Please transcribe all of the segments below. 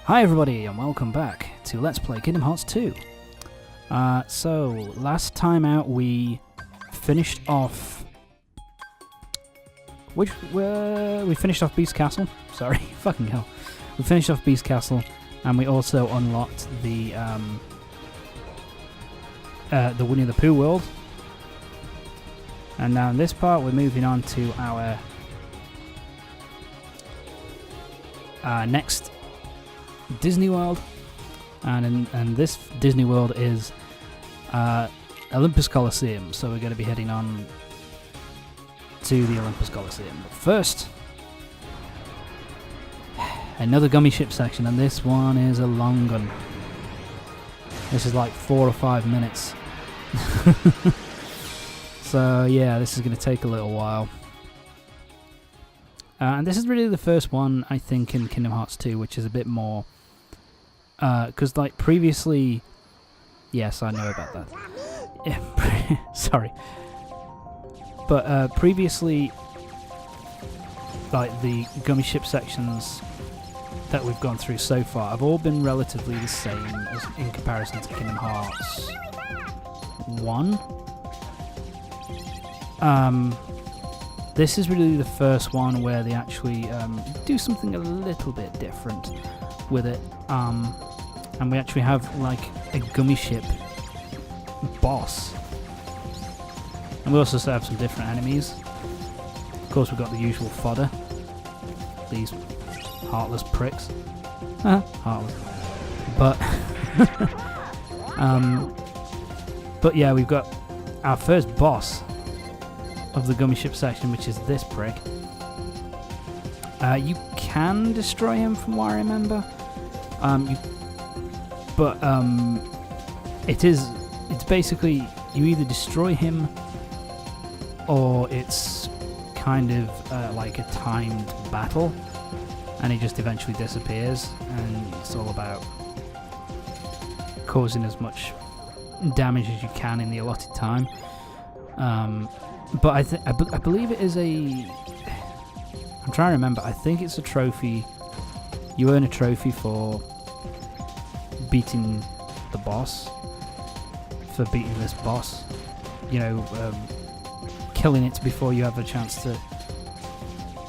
Hi everybody and welcome back to Let's Play Kingdom Hearts 2. So, last time out we finished off... we finished off Beast Castle. Sorry, fucking hell. We finished off Beast Castle and we also unlocked the Winnie the Pooh world. And now in this part we're moving on to our next Disney World, and this Disney World is Olympus Colliseum, so we're going to be heading on to the Olympus Colliseum. But first, another gummy ship section, and this one is a long one. This is like 4 or 5 minutes. So yeah, this is going to take a little while. And this is really the first one, I think, in Kingdom Hearts 2, which is a bit more... because, like, previously... Yes, I know about that. Yeah, sorry. But, previously, like, the gummy ship sections that we've gone through so far have all been relatively the same as in comparison to Kingdom Hearts 1. This is really the first one where they actually do something a little bit different with it. And we actually have like a gummy ship boss. And we also have some different enemies. Of course, we've got the usual fodder. These heartless pricks. Heartless. But but yeah, we've got our first boss of the gummy ship section, which is this prick. You can destroy him from what I remember. It's basically you either destroy him or it's kind of like a timed battle and he just eventually disappears, and it's all about causing as much damage as you can in the allotted time. But I believe it is a... I'm trying to remember. I think it's a trophy. You earn a trophy for beating the boss. For beating this boss. You know, killing it before you have a chance to...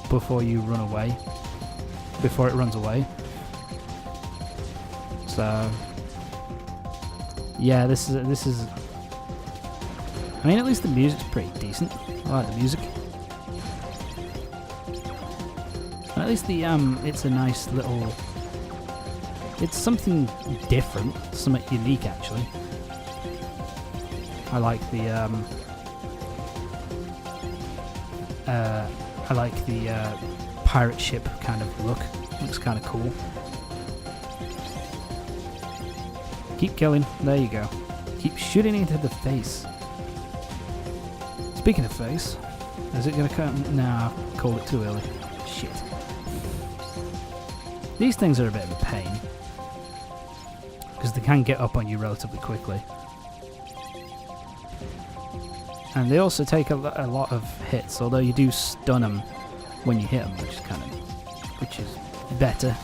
Before you run away. Before it runs away. So... Yeah, this is... I mean, at least the music's pretty decent. I like the music. And at least the it's a nice little... It's something different, something unique actually. I like the pirate ship kind of look. Looks kind of cool. Keep killing. There you go. Keep shooting into the face. Speaking of face, is it going to come? Nah, I called it too early. Shit. These things are a bit of a pain, because they can get up on you relatively quickly. And they also take a lot of hits, although you do stun them when you hit them, which is better.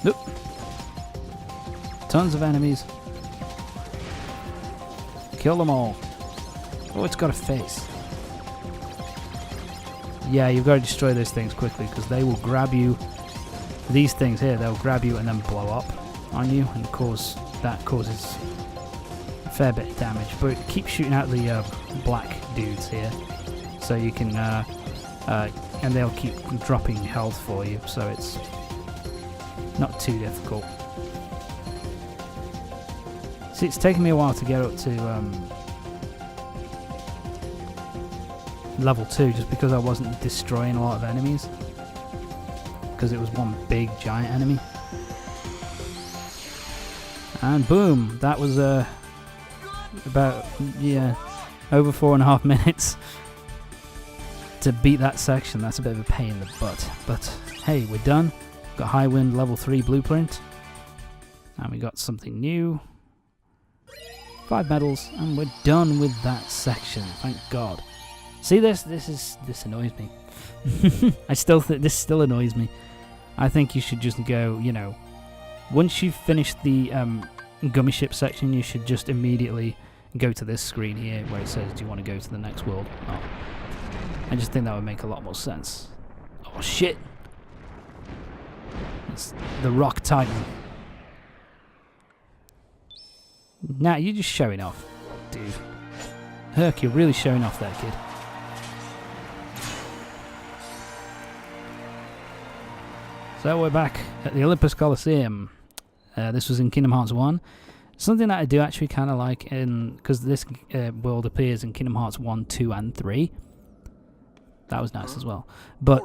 Nope. Tons of enemies. Kill them all. Oh, it's got a face. Yeah, you've got to destroy those things quickly because they will grab you. These things here, they'll grab you and then blow up on you, and that causes a fair bit of damage. But keep shooting out the black dudes here, so you can, and they'll keep dropping health for you, so it's not too difficult. See, it's taken me a while to get up to level 2 just because I wasn't destroying a lot of enemies, because it was one big giant enemy. And boom, that was about over 4.5 minutes to beat that section. That's a bit of a pain in the butt, but hey, we're done. Got High Wind level 3 blueprint, and we got something new. 5 medals, and we're done with that section. Thank God. See, this annoys me. I still think this still annoys me. I think you should just go, you know, once you've finished the gummy ship section, you should just immediately go to this screen here where it says, do you want to go to the next world? Oh. I just think that would make a lot more sense. Oh shit! It's the Rock Titan. Nah, you're just showing off, dude. Herc, you're really showing off there, kid. So we're back at the Olympus Colliseum. This was in Kingdom Hearts 1. Something that I do actually kind of like, because this world appears in Kingdom Hearts 1, 2, and 3. That was nice as well. But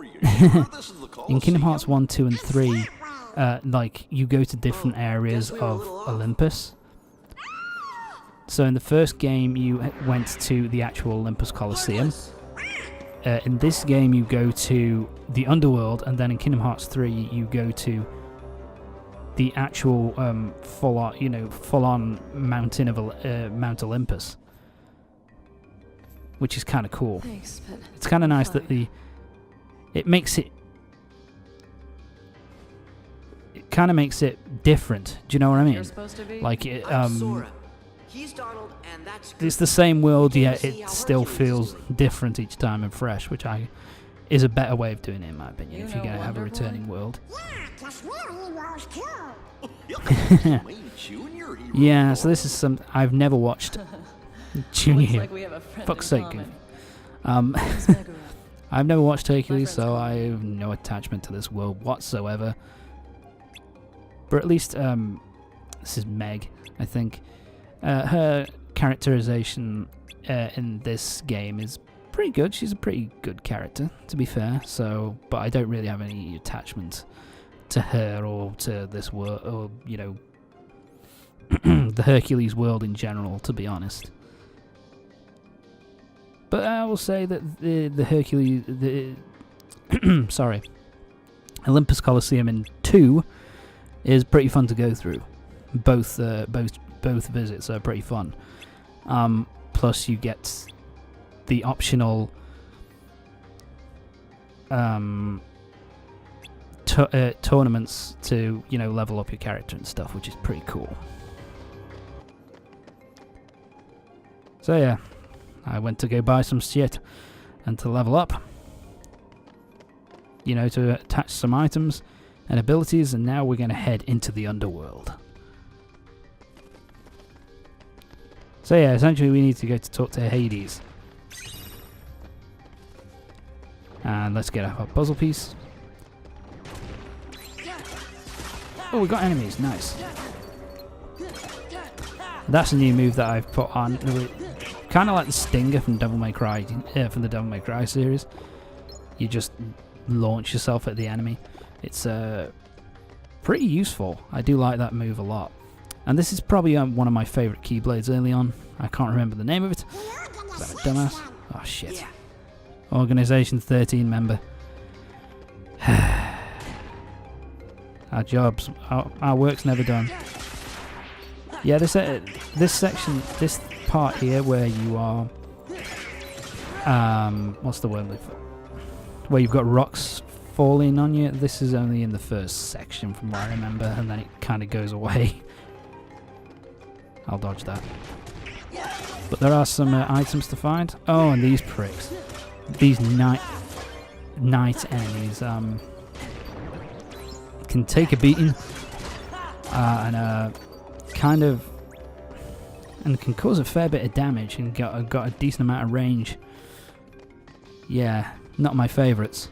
in Kingdom Hearts 1, 2, and 3, like, you go to different areas of Olympus. So in the first game, you went to the actual Olympus Colosseum. In this game, you go to the underworld, and then in Kingdom Hearts 3, you go to the actual full-on mountain of Mount Olympus, which is kind of cool. Thanks, but it's kind of nice that it kind of makes it different. Do you know what I mean? Like it, it's the same world, yet it still feels different each time and fresh, which is a better way of doing it, in my opinion, if you're going to have a returning world. Yeah, so this is some I've never watched. Junior, fuck's sake, Goofy. I've never watched Hercules, so I have no attachment to this world whatsoever. But at least, this is Meg, I think. Her characterization in this game is pretty good. She's a pretty good character, to be fair. So, but I don't really have any attachment to her or to this world, or you know, the Hercules world in general, to be honest. But I will say that the Hercules, sorry, Olympus Colosseum in 2 is pretty fun to go through. Both visits are pretty fun. Plus, you get the optional tournaments to, you know, level up your character and stuff, which is pretty cool. So yeah, I went to go buy some shit and to level up, you know, to attach some items and abilities, and now we're going to head into the underworld. So yeah, essentially we need to go to talk to Hades. And let's get our puzzle piece. Oh, we got enemies, nice. That's a new move that I've put on. Kind of like the Stinger from Devil May Cry, from the Devil May Cry series. You just launch yourself at the enemy. It's pretty useful. I do like that move a lot. And this is probably one of my favourite Keyblades early on. I can't remember the name of it. Is that a dumbass? Oh shit. Organisation 13 member. Our work's never done. Yeah, this section, this part here where you are, what's the word? Where you've got rocks falling on you. This is only in the first section, from what I remember, and then it kind of goes away. I'll dodge that. But there are some items to find. Oh, and these pricks. These night enemies can take a beating and kind of, and can cause a fair bit of damage and got a decent amount of range. Yeah, not my favourites.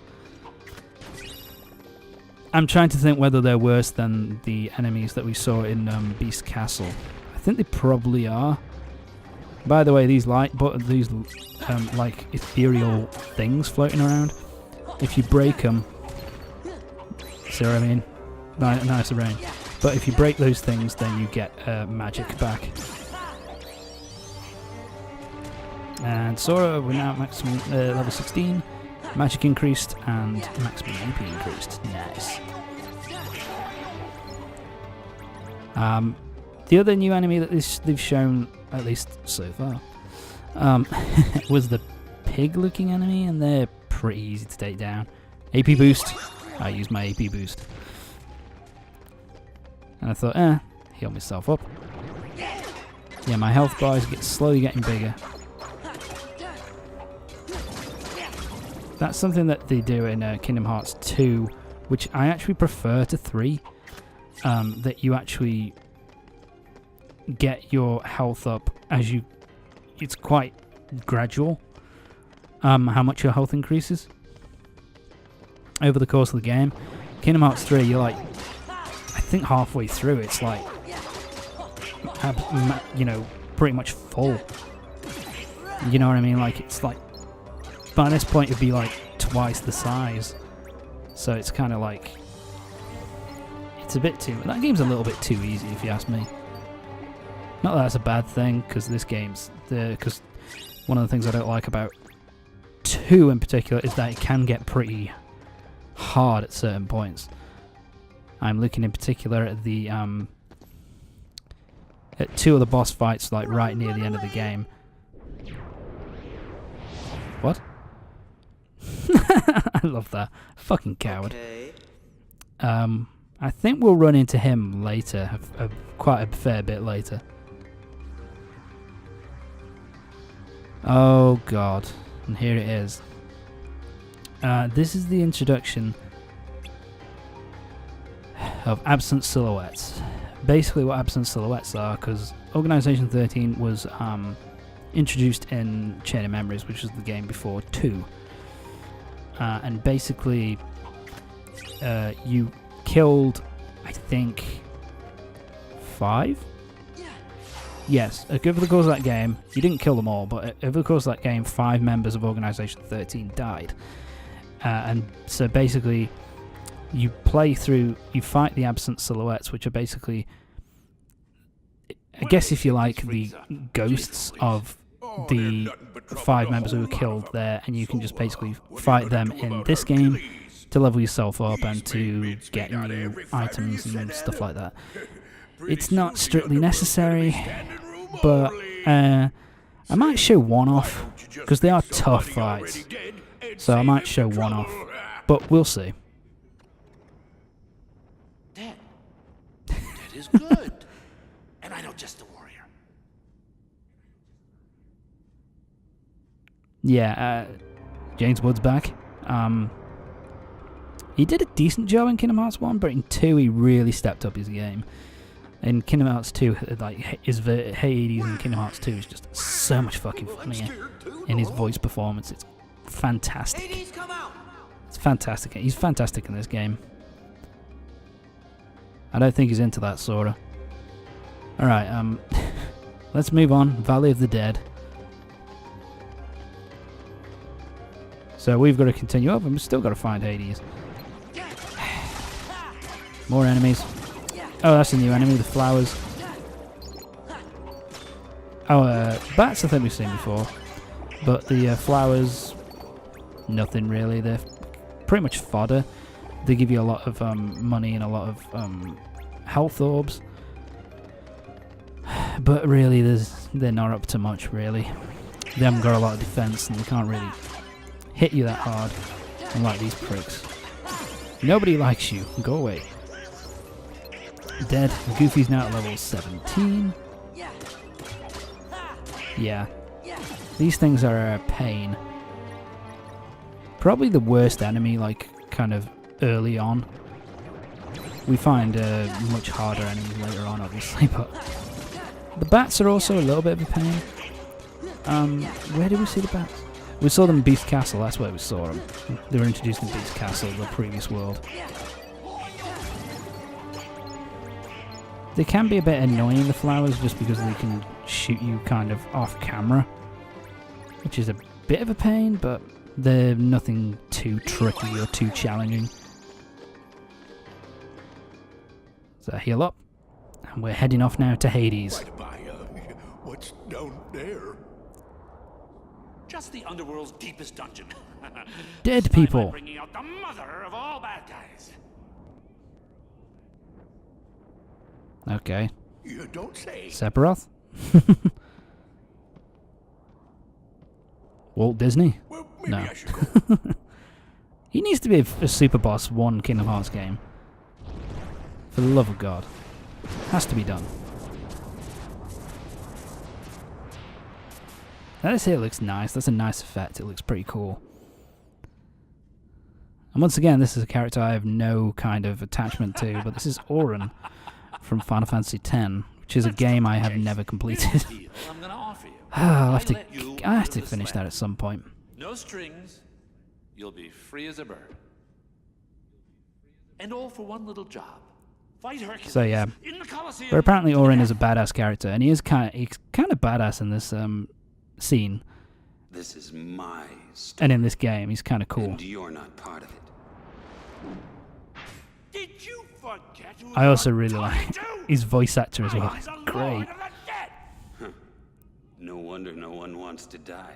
I'm trying to think whether they're worse than the enemies that we saw in Beast Castle. I think they probably are. By the way, these like ethereal things floating around, if you break them, see what I mean? Nice range. But if you break those things, then you get magic back. And Sora, we're now at maximum level 16. Magic increased and maximum AP increased. Nice. The other new enemy that they've shown, at least so far, was the pig-looking enemy, and they're pretty easy to take down. AP boost. I used my AP boost. And I thought, heal myself up. Yeah, my health bar is slowly getting bigger. That's something that they do in Kingdom Hearts 2, which I actually prefer to 3. That you actually get your health up as you... It's quite gradual, how much your health increases over the course of the game. Kingdom Hearts 3, you're like... I think halfway through, it's like... you know, pretty much full. You know what I mean? Like, it's like... By this point, it'd be like twice the size. So it's kind of like... It's a bit too... That game's a little bit too easy, if you ask me. Not that that's a bad thing, because this game's... Because one of the things I don't like about 2 in particular is that it can get pretty hard at certain points. I'm looking in particular at the... at 2 of the boss fights, like right near the end of the game. What? I love that. Fucking coward. Okay. I think we'll run into him later, quite a fair bit later. Oh god, and here it is. This is the introduction of absent silhouettes. Basically what absent silhouettes are, because Organization 13 was introduced in Chain of Memories, which was the game before 2. And basically, you killed, I think, 5? Yes, over the course of that game, you didn't kill them all, but over the course of that game, 5 members of Organization 13 died. And so basically, you play through, you fight the absent silhouettes, which are basically, I guess if you like, the ghosts of the 5 members who were killed there, and you can just basically fight them in this game to level yourself up and to get new items and stuff like that. It's not strictly necessary, but I might show one off, because they are tough fights, so I might show one off, but we'll see. Dead is good. And I know just a warrior. Yeah, James Wood's back. He did a decent job in Kingdom Hearts 1, but in 2 he really stepped up his game. In Kingdom Hearts 2, like his Hades in Kingdom Hearts 2 is just so much fucking funnier in his voice performance. It's fantastic. It's fantastic. He's fantastic in this game. I don't think he's into that, Sora. Alright, let's move on. Valley of the Dead. So we've got to continue up, and we've still got to find Hades. More enemies. Oh, that's a new enemy, the flowers. Oh, bats I think we've seen before. But the flowers, nothing really. They're pretty much fodder. They give you a lot of money and a lot of health orbs. But really, they're not up to much, really. They haven't got a lot of defense, and they can't really hit you that hard. Unlike these pricks. Nobody likes you. Go away. Dead. Goofy's now at level 17. Yeah. These things are a pain. Probably the worst enemy, like, kind of early on. We find much harder enemies later on, obviously, but... The bats are also a little bit of a pain. Where did we see the bats? We saw them in Beast Castle, that's where we saw them. They were introduced in Beast Castle, the previous world. They can be a bit annoying, the flowers, just because they can shoot you kind of off camera. Which is a bit of a pain, but they're nothing too tricky or too challenging. So heal up. And we're heading off now to Hades. What's down there? Just the underworld's deepest dungeon. Dead people. Bringing out the mother of all bad guys. Okay. You don't say. Sephiroth? Walt Disney? Well, maybe No. I should go. He needs to be a Super Boss 1 Kingdom Hearts game. For the love of God. Has to be done. Let's say it looks nice. That's a nice effect. It looks pretty cool. And once again, this is a character I have no kind of attachment to, but this is Oran from Final Fantasy X, which is a game I have never completed. I'll have to finish that at some point. No strings. You'll be free as a bird. And all for one little job. Fight Hercules So yeah, in the Colosseum. but apparently Oran is a badass character, and he's kind of badass in this scene, This is my story, and in this game he's kind of cool. and you're not part of it. Did you forget who I also you're really talking like to? his voice actor as well. He's a Great. lord of the dead. No wonder no one wants to die.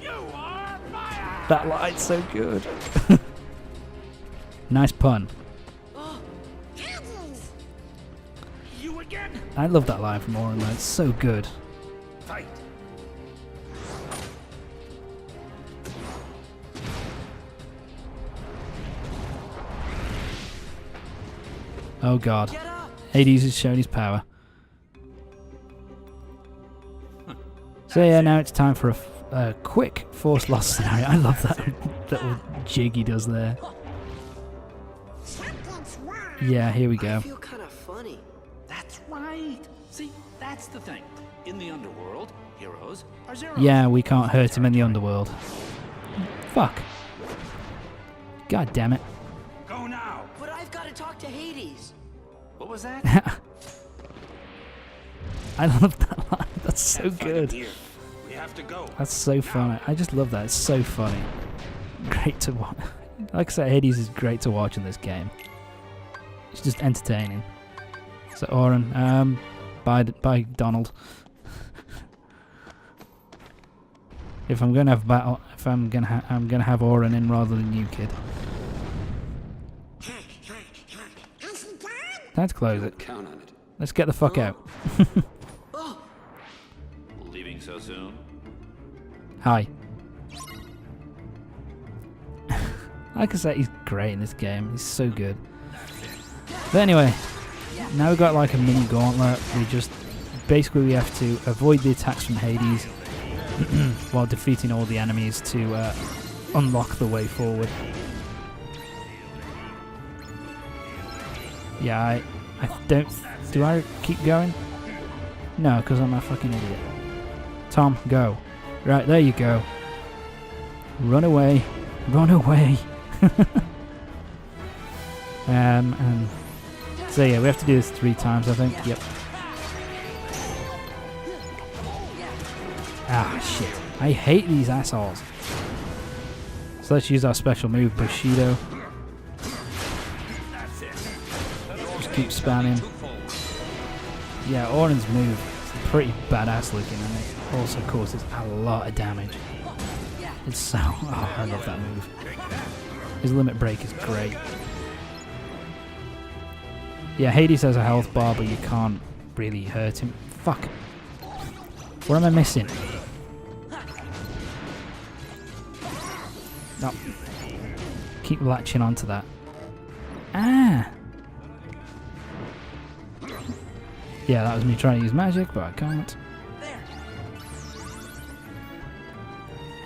You are fire. That line's so good. Nice pun. You again. I love that line from Oran, though. It's so good. Fight. Oh god. Hades has shown his power. So yeah, now it's time for a quick force loss scenario. I love that little jig he does there. Yeah, here we I go. feel kind of funny. That's right. See, that's the thing. In the underworld, heroes are zeros. Yeah, we can't hurt him in the underworld. Fuck. God damn it. Go now. But I've got to talk to Hades. What was that? I love that line. That's so Can't fight him good. here. We have to go. That's so funny. I just love that. It's so funny. Great to watch. Like I said, Hades is great to watch in this game. It's just entertaining. So Oran, bye Donald. If I'm gonna have battle, if I'm gonna have Oran in rather than you, kid. Time to close it. Count on it. Let's get the fuck out. Leaving so soon? Hi. Like I said, he's great in this game. He's so good. But anyway, now we've got like a mini gauntlet. We have to avoid the attacks from Hades while defeating all the enemies to unlock the way forward. Yeah, I don't... Do I keep going? No, because I'm a fucking idiot. Tom, go. Right, there you go. Run away. Run away. And so yeah, we have to do this 3 times, I think. Yep. Ah, shit. I hate these assholes. So let's use our special move, Bushido. Just keep spamming. Yeah, Oran's move is pretty badass looking, and it also causes a lot of damage. It's so... Oh, I love that move. His limit break is great. Yeah, Hades has a health bar, but you can't really hurt him. Fuck. What am I missing? No. Keep latching onto that. Ah! Yeah, that was me trying to use magic, but I can't.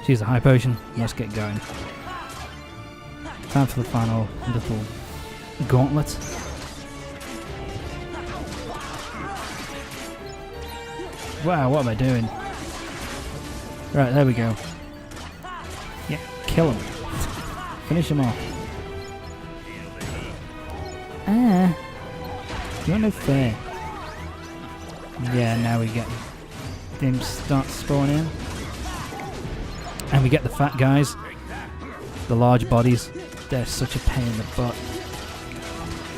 She's a high potion. Let's get going. Time for the final little gauntlet. Wow, what am I doing? Right, there we go. Yeah, kill him. Finish him off. Ah. You're no fair. Yeah, now we get them start spawning in. And we get the fat guys. The large bodies. They're such a pain in the butt.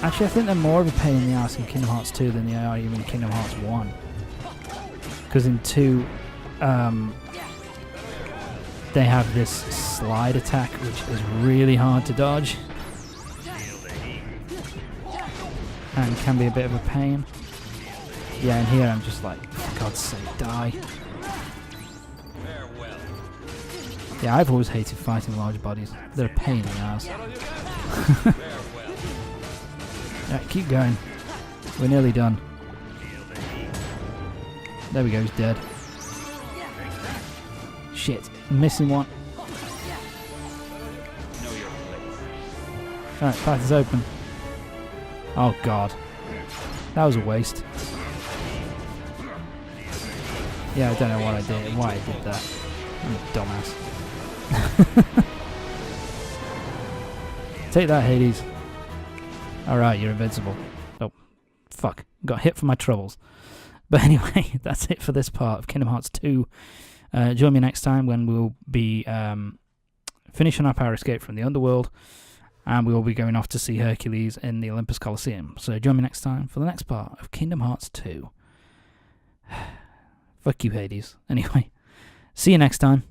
Actually, I think they're more of a pain in the ass in Kingdom Hearts 2 than they are even in Kingdom Hearts 1. Because in 2, they have this slide attack, which is really hard to dodge. And can be a bit of a pain. Yeah, and here I'm just like, for God's sake, die. Yeah, I've always hated fighting large bodies. They're a pain in the ass. Right, keep going. We're nearly done. There we go, he's dead. Shit, missing one. Alright, path is open. Oh god. That was a waste. Yeah, I don't know what I did, why I did that. I'm a dumbass. Take that, Hades. Alright, you're invincible. Oh, fuck. Got hit for my troubles. But anyway, that's it for this part of Kingdom Hearts 2. Join me next time when we'll be finishing our power escape from the underworld, and we will be going off to see Hercules in the Olympus Colliseum. So join me next time for the next part of Kingdom Hearts 2. Fuck you, Hades. Anyway, see you next time.